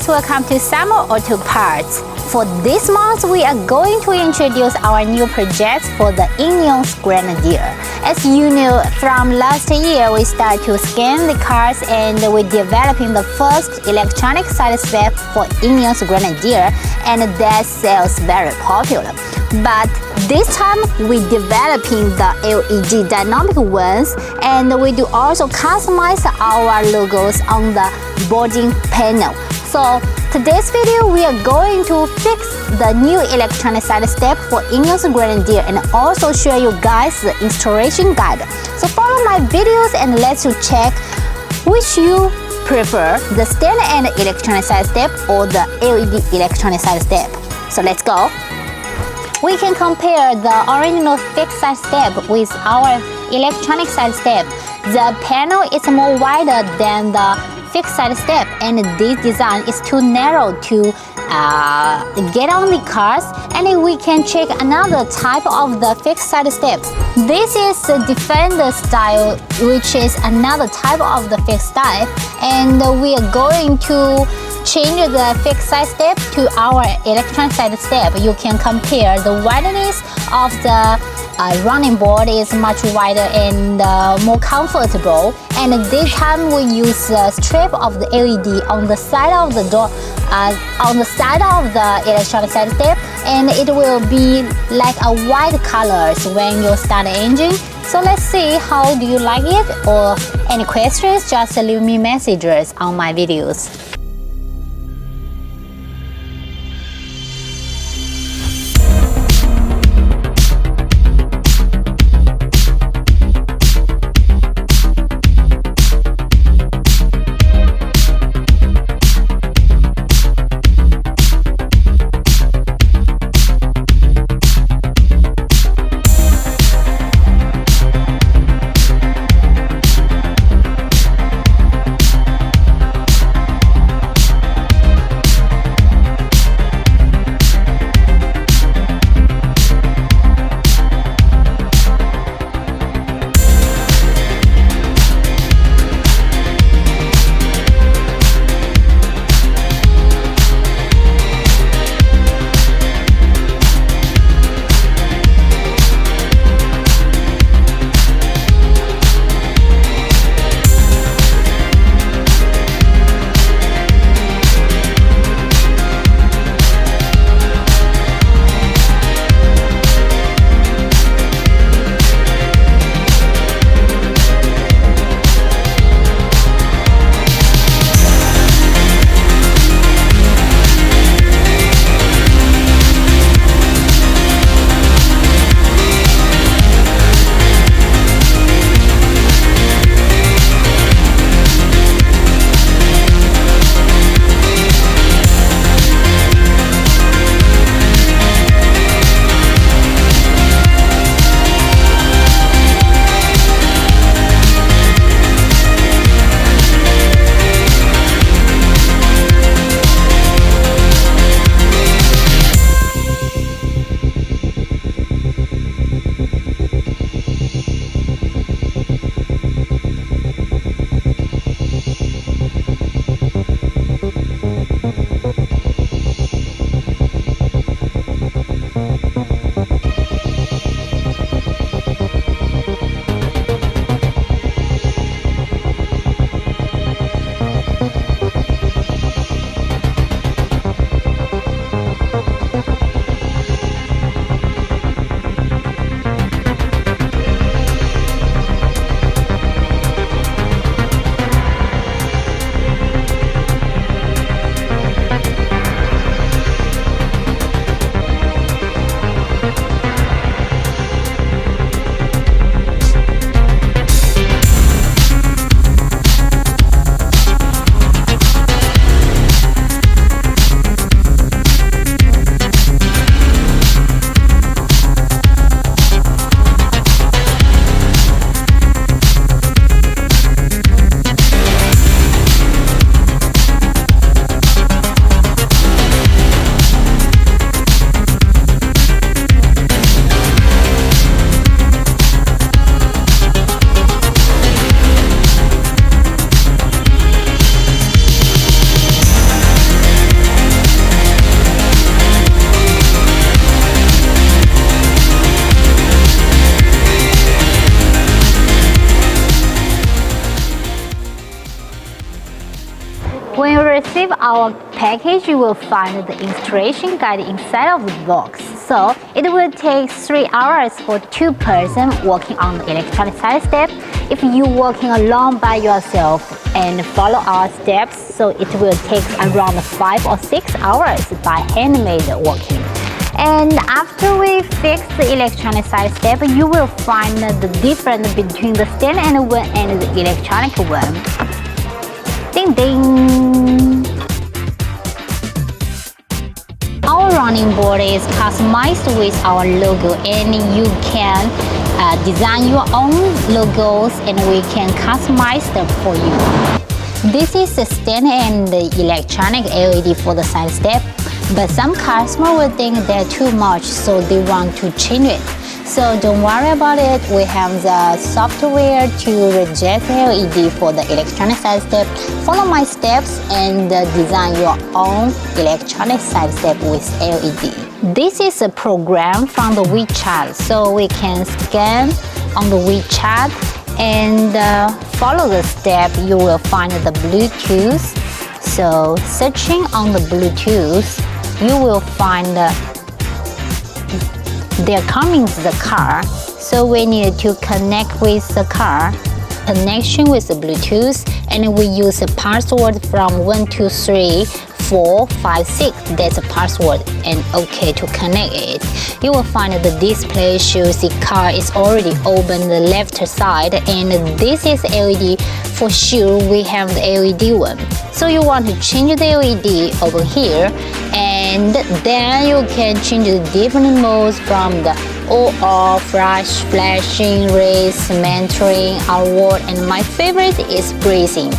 welcome to Summer Auto Parts. For this month, we are going to introduce our new project for the INEOS Grenadier. As you know, from last year, we started to scan the cars and we're developing the first electronic side step for INEOS Grenadier, and that sells very popular. But this time, we're developing the LED dynamic ones, and we do also customize our logos on the boarding panel. So today's video, we are going to fix the new electronic side step for INEOS Grenadier and also show you guys the installation guide. So follow my videos and let's check which you prefer, the standard and electronic side step or the LED electronic side step. So let's go. We can compare the original fixed side step with our electronic side step. The panel is more wider than the fixed side step, and this design is too narrow to get on the cars, and we can check another type of the fixed side step. This is the Defender style, which is another type of the fixed style, and we are going to change the fixed side step to our electronic side step. You can compare the wideness of the running board is much wider and more comfortable, and this time we use a strip of the LED on the side of the door, on the side of the electronic side step, and it will be like a white colors when you start the engine. So let's see how do you like it, or any questions, just leave me messages on my videos. receive our package, you will find the installation guide inside of the box. So it will take 3 hours for 2 persons working on the electronic side step. If you working alone by yourself and follow our steps, so it will take around 5 or 6 hours by handmade working. And after we fix the electronic side step, you will find the difference between the standard one and the electronic one. Ding ding! Our running board is customized with our logo, and you can design your own logos and we can customize them for you. This is the standard and the electronic LED for the side step, but some customers will think they're too much, so they want to change it. So don't worry about it, we have the software to reject LED for the electronic side step. Follow my steps and design your own electronic side step with LED. This is a program from the WeChat, so we can scan on the WeChat and follow the step. You will find the Bluetooth. So searching on the Bluetooth, you will find there comes the car, so we need to connect with the car, connection with the Bluetooth, and we use a password from 1 2 3 4 5 6. That's a password, and OK to connect it. You will find the display shows the car is already open the left side, and this is LED. For sure we have the LED one. So you want to change the LED over here, and then you can change the different modes from the all flash, flashing, race, mentoring, outward, and my favorite is breathing.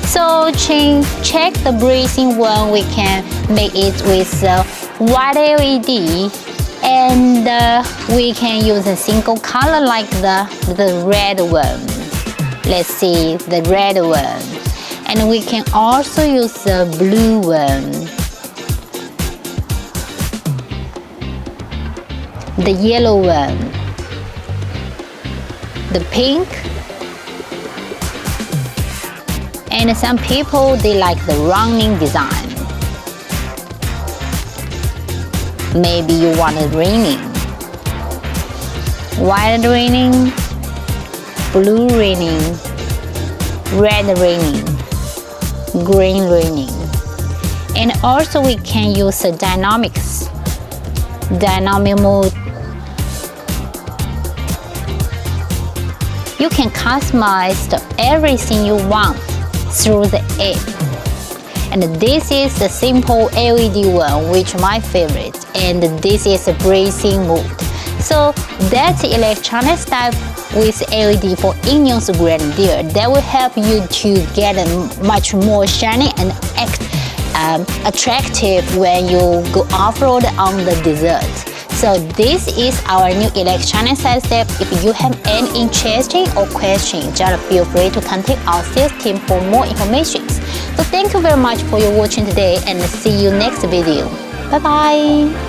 So check the breathing one, we can make it with white LED, and we can use a single color like the red one. Let's see the red one, and we can also use the blue one, the yellow one, the pink, and some people they like the running design. Maybe you want it raining, white raining, blue raining, red raining, green raining. And also we can use the dynamic mode. You can customize everything you want through the app. And this is the simple LED one, which is my favorite, and this is a breathing mode. So that's electronic style with LED for INEOS Grenadier. That will help you to get a much more shiny and attractive when you go off-road on the desert. So this is our new electronic side step. If you have any interesting or question, just feel free to contact our sales team for more information. So thank you very much for your watching today, and see you next video. Bye bye.